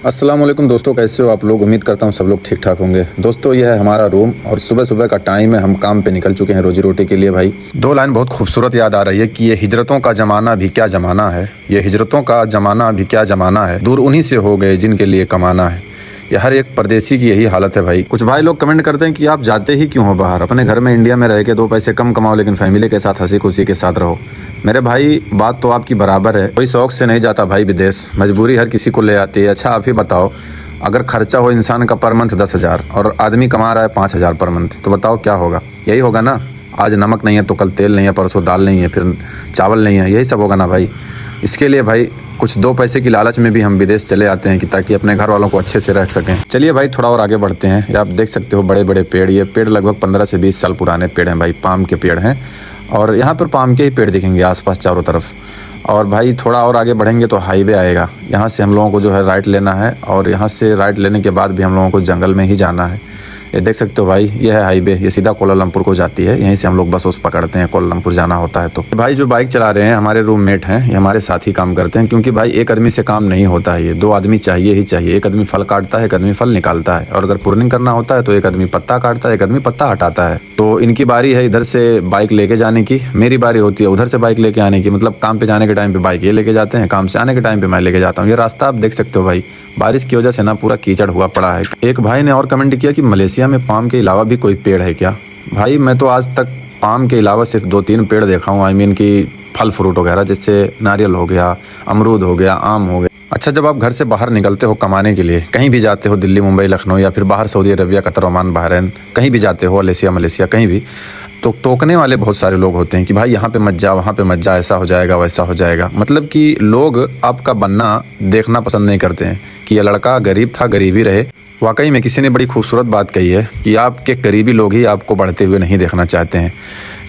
अस्सलाम वालेकुम दोस्तों, कैसे हो आप लोग। उम्मीद करता हूँ सब लोग ठीक ठाक होंगे। दोस्तों यह है हमारा रूम और सुबह सुबह का टाइम है, हम काम पे निकल चुके हैं रोजी रोटी के लिए। भाई दो लाइन बहुत खूबसूरत याद आ रही है कि ये हिजरतों का ज़माना भी क्या ज़माना है, ये हिजरतों का ज़माना भी क्या ज़माना है, दूर उन्हीं से हो गए जिनके लिए कमाना है। ये हर एक परदेसी की यही हालत है भाई। कुछ भाई लोग कमेंट करते हैं कि आप जाते ही क्यों हो बाहर, अपने घर में इंडिया में रह के दो पैसे कम कमाओ लेकिन फैमिली के साथ हंसी खुशी के साथ रहो। मेरे भाई बात तो आपकी बराबर है, कोई शौक से नहीं जाता भाई विदेश, मजबूरी हर किसी को ले आती है। अच्छा आप ही बताओ, अगर खर्चा हो इंसान का पर मंथ 10,000 और आदमी कमा रहा है 5,000 पर मंथ, तो बताओ क्या होगा। यही होगा ना, आज नमक नहीं है तो कल तेल नहीं है, परसों दाल नहीं है, फिर चावल नहीं है, यही सब होगा ना भाई। इसके लिए भाई कुछ दो पैसे की लालच में भी हम विदेश चले आते हैं कि ताकि अपने घर वालों को अच्छे से रख सकें। चलिए भाई थोड़ा और आगे बढ़ते हैं। ये आप देख सकते हो बड़े बड़े पेड़, ये पेड़ लगभग 15 से 20 साल पुराने पेड़ हैं भाई, पाम के पेड़ हैं। और यहाँ पर पाम के ही पेड़ दिखेंगे आसपास चारों तरफ। और भाई थोड़ा और आगे बढ़ेंगे तो हाईवे आएगा, यहाँ से हम लोगों को जो है राइट लेना है और यहाँ से राइट लेने के बाद भी हम लोगों को जंगल में ही जाना है। ये देख सकते हो भाई, ये है हाईवे, ये सीधा कोलालमपुर को जाती है। यहीं से हम लोग बस पकड़ते हैं, कोलालमपुर जाना होता है। तो भाई जो बाइक चला रहे हैं हमारे रूममेट हैं, ये हमारे साथ ही काम करते हैं, क्योंकि भाई एक आदमी से काम नहीं होता है, ये दो आदमी चाहिए ही चाहिए। एक आदमी फल काटता है, एक आदमी फल निकालता है, और अगर प्रूनिंग करना होता है तो एक आदमी पत्ता काटता है, एक आदमी पत्ता हटाता है। तो इनकी बारी है इधर से बाइक लेके जाने की, मेरी बारी होती है उधर से बाइक लेके आने की। मतलब काम पे जाने के टाइम पे बाइक ये लेके जाते हैं, काम से आने के टाइम पे मैं लेके जाता हूँ। ये रास्ता आप देख सकते हो भाई, बारिश की वजह से ना पूरा कीचड़ हुआ पड़ा है। एक भाई ने और कमेंट किया कि मलेशिया में पाम के अलावा भी कोई पेड़ है क्या। भाई मैं तो आज तक पाम के अलावा सिर्फ 2-3 पेड़ देखा हूँ, आई मीन कि फल फ्रूट वगैरह, जैसे नारियल हो गया, अमरूद हो गया, आम हो गया। अच्छा जब आप घर से बाहर निकलते हो कमाने के लिए, कहीं भी जाते हो, दिल्ली मुंबई लखनऊ या फिर बाहर Saudi Arabia Qatar Oman Bahrain, कहीं भी जाते हो, मलेशिया कहीं भी, तो टोकने वाले बहुत सारे लोग होते हैं कि भाई यहाँ पे मत जा, वहाँ पे मत जा, ऐसा हो जाएगा वैसा हो जाएगा। मतलब कि लोग आपका बनना देखना पसंद नहीं करते हैं कि ये लड़का गरीब था, गरीब ही रहे। वाकई में किसी ने बड़ी खूबसूरत बात कही है कि आपके करीबी लोग ही आपको बढ़ते हुए नहीं देखना चाहते हैं।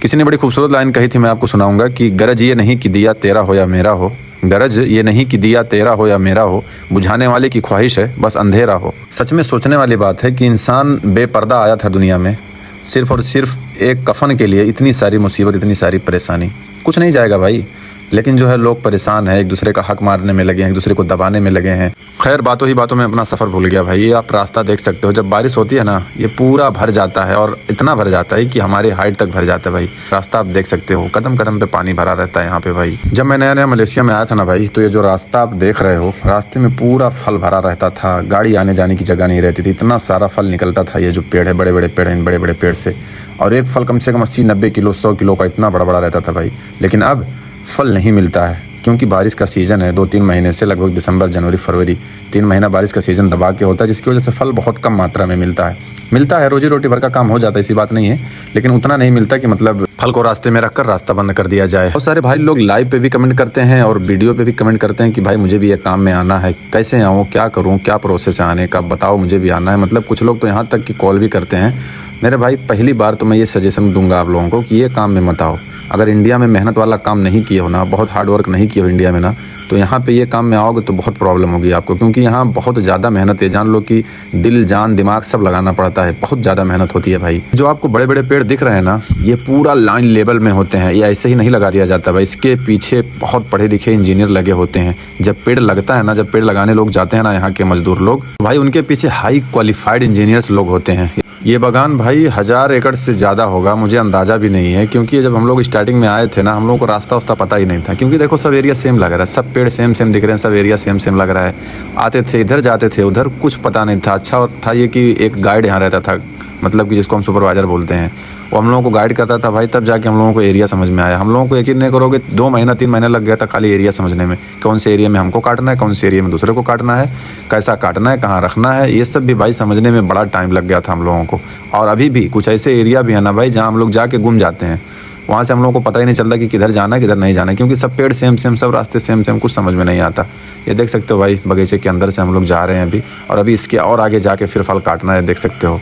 किसी ने बड़ी खूबसूरत लाइन कही थी, मैं आपको सुनाऊंगा कि गरज ये नहीं कि दिया तेरा हो या मेरा हो, गरज ये नहीं कि दिया तेरा हो या मेरा हो, बुझाने वाले की ख्वाहिश है बस अंधेरा हो। सच में सोचने वाली बात है कि इंसान बेपर्दा आया था दुनिया में सिर्फ और सिर्फ एक कफन के लिए। इतनी सारी मुसीबत, इतनी सारी परेशानी, कुछ नहीं जाएगा भाई। लेकिन जो है लोग परेशान हैं, एक दूसरे का हक मारने में लगे हैं, एक दूसरे को दबाने में लगे हैं। खैर बातों ही बातों में अपना सफ़र भूल गया भाई। ये आप रास्ता देख सकते हो, जब बारिश होती है ना ये पूरा भर जाता है, और इतना भर जाता है कि हमारे हाइट तक भर जाता है भाई। रास्ता आप देख सकते हो, कदम कदम पे पानी भरा रहता है यहाँ पे भाई। जब मैं नया नया मलेशिया में आया था ना भाई, तो ये जो रास्ता आप देख रहे हो, रास्ते में पूरा फल भरा रहता था, गाड़ी आने जाने की जगह नहीं रहती थी, इतना सारा फल निकलता था। ये जो पेड़ है, बड़े बड़े पेड़ हैं, इन बड़े बड़े पेड़ से, और एक फल कम से कम 80-90 किलो 100 किलो का इतना बड़ा बड़ा रहता था भाई। लेकिन अब फल नहीं मिलता है, क्योंकि बारिश का सीज़न है 2-3 महीने से, लगभग दिसंबर जनवरी फरवरी 3 महीना बारिश का सीज़न दबा के होता है, जिसकी वजह से फल बहुत कम मात्रा में मिलता है। रोजी रोटी भर का काम हो जाता है, ऐसी बात नहीं है, लेकिन उतना नहीं मिलता कि मतलब फल को रास्ते में रखकर रास्ता बंद कर दिया जाए। बहुत सारे भाई लोग लाइव पे भी कमेंट करते हैं और वीडियो पे भी कमेंट करते हैं कि भाई मुझे भी ये काम में आना है, कैसे आऊँ, क्या करूँ, क्या प्रोसेस है आने का, बताओ मुझे भी आना है। मतलब कुछ लोग तो यहाँ तक कि कॉल भी करते हैं। मेरे भाई पहली बार तो मैं ये सजेशन दूंगा आप लोगों को कि ये काम में मत आओ। अगर इंडिया में मेहनत वाला काम नहीं किए हो ना, बहुत हार्ड वर्क नहीं किए हो इंडिया में ना, तो यहाँ पे ये काम में आओगे तो बहुत प्रॉब्लम होगी आपको, क्योंकि यहाँ बहुत ज़्यादा मेहनत है। जान लो कि दिल जान दिमाग सब लगाना पड़ता है, बहुत ज़्यादा मेहनत होती है भाई। जो आपको बड़े बड़े पेड़ दिख रहे हैं ना, ये पूरा लाइन लेवल में होते हैं, ये ऐसे ही नहीं लगा दिया जाता भाई। इसके पीछे बहुत पढ़े लिखे इंजीनियर लगे होते हैं। जब पेड़ लगता है ना, जब पेड़ लगाने लोग जाते हैं ना, यहाँ के मजदूर लोग, भाई उनके पीछे हाई क्वालिफाइड इंजीनियर्स लोग होते हैं। ये बागान भाई 1000 एकड़ से ज़्यादा होगा, मुझे अंदाज़ा भी नहीं है, क्योंकि जब हम लोग स्टार्टिंग में आए थे ना, हम लोगों को रास्ता वास्ता पता ही नहीं था। क्योंकि देखो सब एरिया सेम लग रहा है, सब पेड़ सेम सेम दिख रहे हैं, सब एरिया सेम सेम लग रहा है। आते थे इधर, जाते थे उधर, कुछ पता नहीं था। अच्छा था ये कि एक गाइड यहाँ रहता था, मतलब कि जिसको हम सुपरवाइज़र बोलते हैं, वो हम लोगों को गाइड करता था भाई। तब जाके हम लोगों को एरिया समझ में आया। हम लोगों को यकीन नहीं करोगे 2 महीना 3 महीना लग गया था खाली एरिया समझने में, कौन से एरिया में हमको काटना है, कौन से एरिया में दूसरे को काटना है, कैसा काटना है, कहाँ रखना है, ये सब भी भाई समझने में बड़ा टाइम लग गया था हम लोगों को। और अभी भी कुछ ऐसे एरिया भी है ना भाई जहाँ हम लोग जाके गुम जाते हैं, वहाँ से हम लोगों को पता ही नहीं चलता कि किधर जाना है किधर नहीं जाना है, क्योंकि सब पेड़ सेम सेम, सब रास्ते सेम सेम, कुछ समझ में नहीं आता। ये देख सकते हो भाई, बगीचे के अंदर से हम लोग जा रहे हैं अभी, और अभी इसके और आगे जाके फिर फल काटना है। देख सकते हो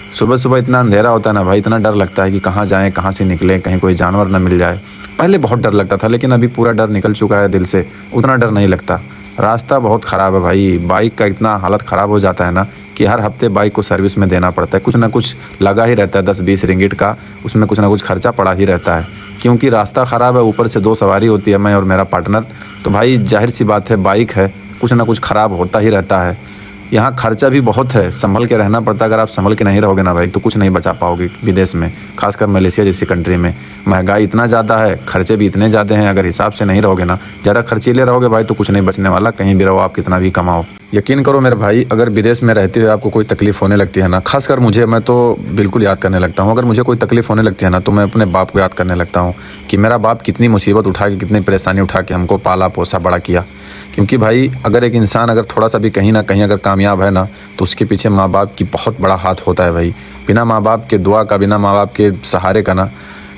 सुबह सुबह इतना अंधेरा होता है ना भाई, इतना डर लगता है कि कहाँ जाएं, कहाँ से निकलें, कहीं कोई जानवर ना मिल जाए। पहले बहुत डर लगता था, लेकिन अभी पूरा डर निकल चुका है दिल से, उतना डर नहीं लगता। रास्ता बहुत ख़राब है भाई, बाइक का इतना हालत ख़राब हो जाता है ना कि हर हफ्ते बाइक को सर्विस में देना पड़ता है। कुछ ना कुछ लगा ही रहता है, 10-20 रिंगिट का, उसमें कुछ ना कुछ खर्चा पड़ा ही रहता है। क्योंकि रास्ता ख़राब है, ऊपर से 2 सवारी होती है, मैं और मेरा पार्टनर, तो भाई जाहिर सी बात है बाइक है, कुछ ना कुछ ख़राब होता ही रहता है। यहाँ खर्चा भी बहुत है, संभल के रहना पड़ता है। अगर आप संभल के नहीं रहोगे ना भाई तो कुछ नहीं बचा पाओगे विदेश में, खासकर मलेशिया जैसी कंट्री में। महंगाई इतना ज़्यादा है, खर्चे भी इतने ज़्यादा हैं, अगर हिसाब से नहीं रहोगे ना, ज़्यादा खर्चीले रहोगे भाई तो कुछ नहीं बचने वाला। कहीं भी रहो आप, कितना भी कमाओ। यकीन करो मेरे भाई, अगर विदेश में रहते हुए आपको कोई तकलीफ़ होने लगती है ना, खासकर मुझे, मैं तो बिल्कुल याद करने लगता हूँ। अगर मुझे कोई तकलीफ़ होने लगती है ना तो मैं अपने बाप को याद करने लगता हूँ कि मेरा बाप कितनी मुसीबत उठा के, कितनी परेशानी उठा के हमको पाला पोसा बड़ा किया। क्योंकि भाई अगर एक इंसान अगर थोड़ा सा भी कहीं ना कहीं अगर कामयाब है ना तो उसके पीछे माँ बाप की बहुत बड़ा हाथ होता है भाई। बिना माँ बाप के दुआ का, बिना माँ बाप के सहारे का ना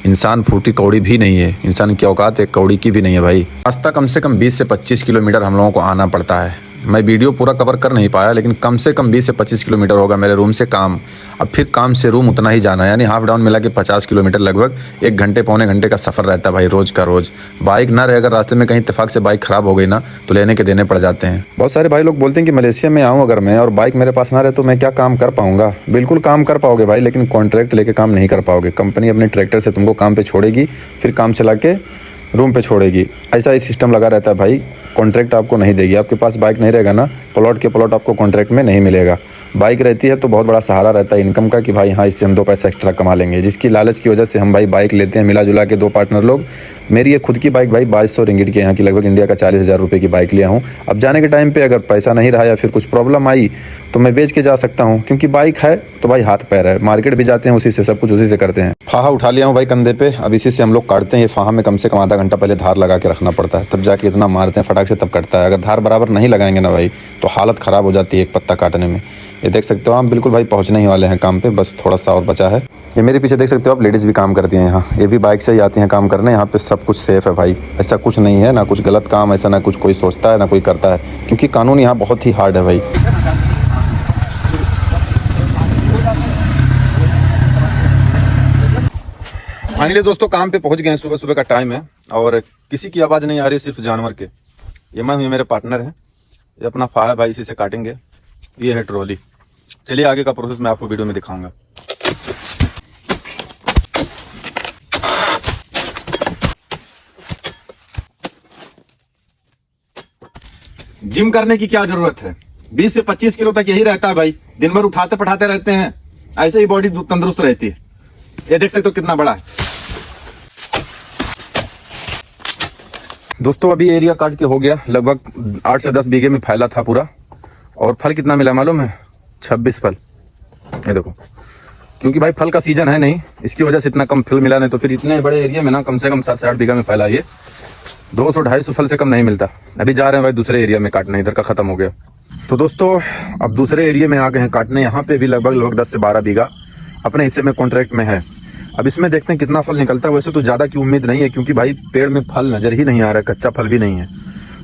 इंसान फूटी कौड़ी भी नहीं है। इंसान की औकात एक कौड़ी की भी नहीं है भाई। रास्ता कम से कम 20 से 25 किलोमीटर हम लोगों को आना पड़ता है। मैं वीडियो पूरा कवर कर नहीं पाया, लेकिन कम से कम 20 से 25 किलोमीटर होगा मेरे रूम से काम। अब फिर काम से रूम उतना ही जाना है, यानी हाफ डाउन मिला के 50 किलोमीटर, लगभग 1 घंटे पौने घंटे का सफ़र रहता है भाई रोज़ का रोज़। बाइक ना रहे, अगर रास्ते में कहीं इत्तेफाक से बाइक ख़राब हो गई ना तो लेने के देने पड़ जाते हैं। बहुत सारे भाई लोग बोलते हैं कि मलेशिया में आऊँ अगर मैं और बाइक मेरे पास ना रहे तो मैं क्या काम कर पाऊँगा। बिल्कुल काम कर पाओगे भाई, लेकिन कॉन्ट्रैक्ट लेके काम नहीं कर पाओगे। कंपनी अपने ट्रैक्टर से तुमको काम पे छोड़ेगी, फिर काम से ला के रूम पे छोड़ेगी। ऐसा ही सिस्टम लगा रहता है भाई। कॉन्ट्रैक्ट आपको नहीं देगी। आपके पास बाइक नहीं रहेगा ना, प्लॉट के प्लॉट आपको कॉन्ट्रैक्ट में नहीं मिलेगा। बाइक रहती है तो बहुत बड़ा सहारा रहता है इनकम का कि भाई हाँ, इससे हम 2 पैसा एक्स्ट्रा कमा लेंगे। जिसकी लालच की वजह से हम भाई बाइक लेते हैं, मिला जुला के 2 पार्टनर लोग। मेरी ये खुद की बाइक भाई 2200 रिंगिट की, यहाँ की लगभग इंडिया का 40,000 रुपये की बाइक लिया हूँ। अब जाने के टाइम पे अगर पैसा नहीं रहा या फिर कुछ प्रॉब्लम आई तो मैं बेच के जा सकता हूँ, क्योंकि बाइक है तो भाई हाथ पैर है। मार्केट भी जाते हैं उसी से, सब कुछ उसी से करते हैं। फाहा उठा लिया हूँ भाई कंधे पे, अब इसी से हम लोग काटते हैं। ये फाहा में कम से कम आधा घंटा पहले धार लगा के रखना पड़ता है, तब जाके इतना मारते हैं फटाक से, तब कटता है। अगर धार बराबर नहीं लगाएंगे ना भाई तो हालत ख़राब हो जाती है एक पत्ता काटने में। ये देख सकते हो आप, बिल्कुल भाई पहुंचने ही वाले हैं काम पे, बस थोड़ा सा और बचा है। ये मेरे पीछे देख सकते हो आप, लेडीज़ भी काम करती हैं यहाँ। ये भी बाइक से ही आती हैं काम करने। यहाँ पे सब कुछ सेफ़ है भाई, ऐसा कुछ नहीं है, ना कुछ गलत काम, ऐसा ना कुछ कोई सोचता है ना कोई करता है, क्योंकि कानून यहाँ बहुत ही हार्ड है भाई। फाइनली दोस्तों काम पे पहुँच गए हैं। सुबह सुबह का टाइम है और किसी की आवाज़ नहीं आ रही, सिर्फ जानवर के। ये मेरे पार्टनर हैं, ये अपना फाहा भाई इसी से काटेंगे। ये है ट्रॉली। चलिए आगे का प्रोसेस मैं आपको वीडियो में दिखाऊंगा। जिम करने की क्या जरूरत है, 20 से 25 किलो तक यही रहता है भाई। दिन भर उठाते पठाते रहते हैं, ऐसे ही बॉडी तंदुरुस्त रहती है। ये देख सकते हो कितना बड़ा है दोस्तों। अभी एरिया काट के हो गया, लगभग 8 से 10 बीघे में फैला था पूरा। और फल कितना मिला मालूम है? 26 फल। ये देखो, क्योंकि भाई फल का सीजन है नहीं, इसकी वजह से इतना कम फल मिला। नहीं तो फिर इतने बड़े एरिया में ना कम से कम 7 से 8 बीघा में फैला। ये 200-250 फल से कम नहीं मिलता। अभी जा रहे हैं भाई दूसरे एरिया में काटने, इधर का खत्म हो गया। तो दोस्तों अब दूसरे एरिया में आ गए हैं काटने। यहाँ पे भी लगभग 10 से 12 बीघा अपने हिस्से में कॉन्ट्रैक्ट में है। अब इसमें देखते हैं कितना फल निकलता है। वैसे तो ज़्यादा की उम्मीद नहीं है, क्योंकि भाई पेड़ में फल नज़र ही नहीं आ रहा है, कच्चा फल भी नहीं है।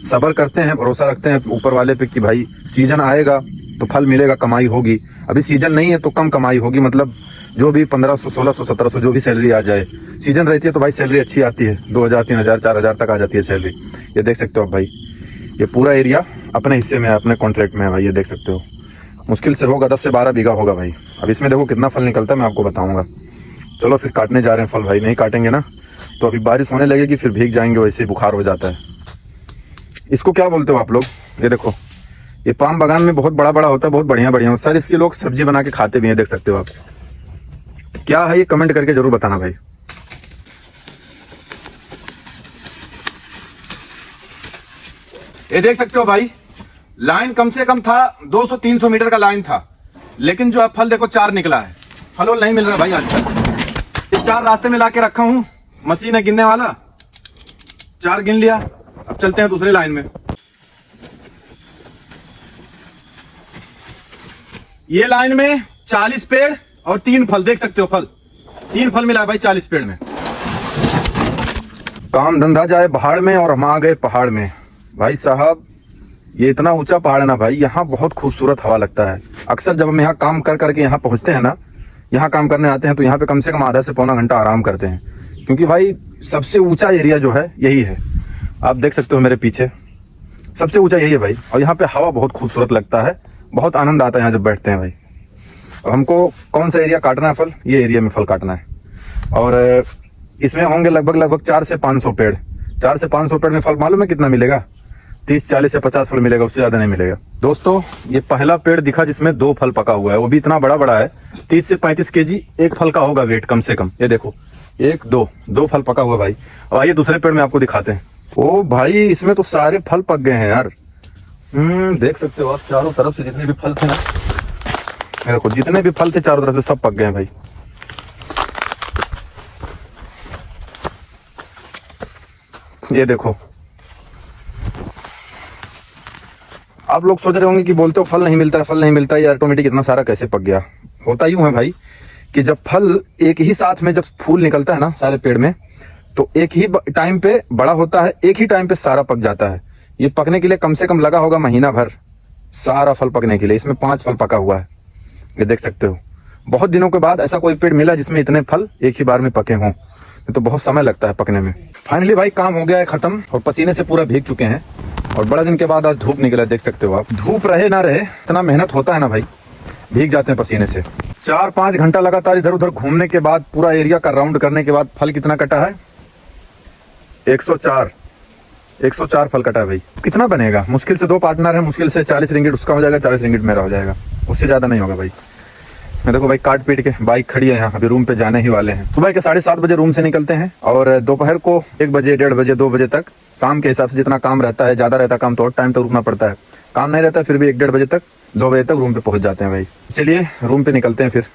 सब्र करते हैं, भरोसा रखते हैं ऊपर वाले पे कि भाई सीजन आएगा तो फल मिलेगा, कमाई होगी। अभी सीजन नहीं है तो कम कमाई होगी, मतलब जो भी 1500, 1600, 1700 जो भी सैलरी आ जाए। सीजन रहती है तो भाई सैलरी अच्छी आती है, 2000, 3000, 4000 तक आ जाती है सैलरी। ये देख सकते हो आप भाई, ये पूरा एरिया अपने हिस्से में है, अपने कॉन्ट्रैक्ट में है भाई। ये देख सकते हो, मुश्किल से होगा 10 से 12 बीघा होगा भाई। अब इसमें देखो कितना फल निकलता है, मैं आपको बताऊँगा। चलो फिर काटने जा रहे हैं फल भाई। नहीं काटेंगे ना तो अभी बारिश होने लगेगी, फिर भीग जाएंगे, वैसे ही बुखार हो जाता है। इसको क्या बोलते हो आप लोग? ये देखो, ये पाम बागान में बहुत बड़ा बड़ा होता है, बहुत बढ़िया बढ़िया। शायद इसकी लोग सब्जी बना के खाते भी हैं, देख सकते हो आप। क्या है ये कमेंट करके जरूर बताना भाई। ये देख सकते हो भाई, लाइन कम से कम था 200-300 मीटर का लाइन था, लेकिन जो अब फल देखो 4 निकला है। फल नहीं मिल रहा भाई आज तक। ये 4 रास्ते में ला के रखा हूं, मशीन है गिनने वाला, 4 गिन लिया। अब चलते हैं दूसरे लाइन में। ये लाइन में 40 पेड़ और 3 फल, देख सकते हो फल 3 फल मिला है भाई 40 पेड़ में। काम धंधा जाए पहाड़ में और हम आ गए पहाड़ में। भाई साहब ये इतना ऊंचा पहाड़ है ना भाई, यहाँ बहुत खूबसूरत हवा लगता है। अक्सर जब हम यहाँ काम कर करके यहाँ पहुँचते हैं ना, यहाँ काम करने आते हैं तो यहाँ पे कम से कम आधा से पौना घंटा आराम करते हैं, क्योंकि भाई सबसे ऊंचा एरिया जो है यही है। आप देख सकते हो मेरे पीछे, सबसे ऊंचा यही है भाई। और यहाँ पे हवा बहुत खूबसूरत लगता है, बहुत आनंद आता है यहाँ जब बैठते हैं भाई। अब हमको कौन सा एरिया काटना है फल, ये एरिया में फल काटना है। और इसमें होंगे लगभग 4 से 500 पेड़। 4 से 500 पेड़ में फल मालूम है कितना मिलेगा? 30 40 या 50 फल मिलेगा, उससे ज्यादा नहीं मिलेगा। दोस्तों ये पहला पेड़ दिखा जिसमें 2 फल पका हुआ है, वो भी इतना बड़ा बड़ा है, 30 से 35 केजी एक फल का होगा वेट कम से कम। ये देखो 1 2 2 फल पका हुआ भाई। और आइए दूसरे पेड़ में आपको दिखाते हैं। ओ भाई इसमें तो सारे फल पक गए हैं यार। देख सकते हो आप चारों तरफ से जितने भी फल थे ना, देखो जितने भी फल थे चारों तरफ से सब पक गए हैं भाई। ये देखो आप लोग सोच रहे होंगे कि बोलते हो फल नहीं मिलता है, फल नहीं मिलता है, ये ऑटोमेटिक इतना सारा कैसे पक गया। होता यूं है भाई कि जब फल एक ही साथ में जब फूल निकलता है ना सारे पेड़ में, तो एक ही टाइम पे बड़ा होता है, एक ही टाइम पे सारा पक जाता है। ये पकने के लिए कम से कम लगा होगा महीना भर, सारा फल पकने के लिए। इसमें 5 फल पका हुआ है, ये देख सकते हो। बहुत दिनों के बाद ऐसा कोई पेड़ मिला जिसमें इतने फल एक ही बार में पके हों, तो बहुत समय लगता है पकने में। फाइनली भाई काम हो गया है खत्म, और पसीने से पूरा भीग चुके हैं, और बड़ा दिन के बाद आज धूप निकला, देख सकते हो आप। धूप रहे ना रहे इतना मेहनत होता है ना भाई, भीग जाते हैं पसीने से। 4-5 घंटा लगातार इधर उधर घूमने के बाद, पूरा एरिया का राउंड करने के बाद फल कितना कटा है? 104 फल कटा है भाई। कितना बनेगा? मुश्किल से 2 पार्टनर है, मुश्किल से 40 रिंगिट उसका हो जाएगा, 40 रिंगिट मेरा हो जाएगा, उससे ज्यादा नहीं होगा भाई। मैं देखो भाई काट पीट के बाइक खड़ी है यहाँ, अभी रूम पे जाने ही वाले हैं। सुबह के 7:30 बजे रूम से निकलते हैं, और दोपहर को 1 बजे 1:30 बजे 2 बजे तक, काम के हिसाब से जितना काम रहता है, ज्यादा रहता है काम तो और टाइम तक रुकना पड़ता है, काम नहीं रहता फिर भी 1-1:30 बजे तक 2 बजे तक रूम पे पहुंच जाते हैं भाई। चलिए रूम पे निकलते हैं फिर।